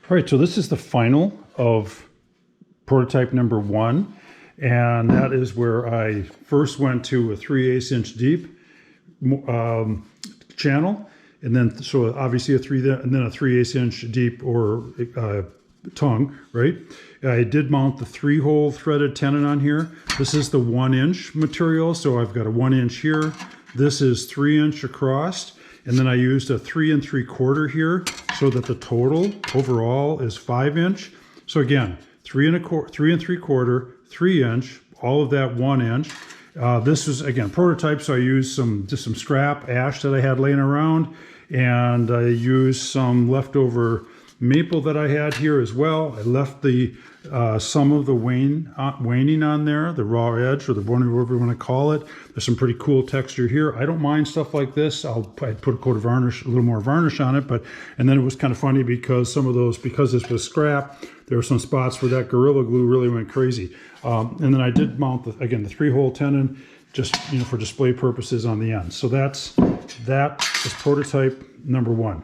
All right, so this is the final of prototype number 1, and that is where I first went to a 3/8 inch deep channel, and then so obviously and then a 3/8 inch deep or tongue, right? I did mount the 3-hole threaded tenon on here. This is the 1-inch material, so I've got a 1-inch here. This is 3-inch across. And then I used a 3 3/4 here so that the total overall is 5-inch. So again, 3 3/4, 3-inch, all of that 1-inch. This is again prototype, so I used just some scrap ash that I had laying around, and I used some leftover maple that I had here as well. I left the some of the waning on there, the raw edge or the boning, whatever you want to call it. There's some pretty cool texture here. I don't mind stuff like this. I'd put a coat of varnish, a little more varnish on it, and then it was kind of funny because some of those, because this was scrap, there were some spots where that Gorilla Glue really went crazy. And then I did mount again the 3-hole tenon, just for display purposes on the end. So that is prototype number 1.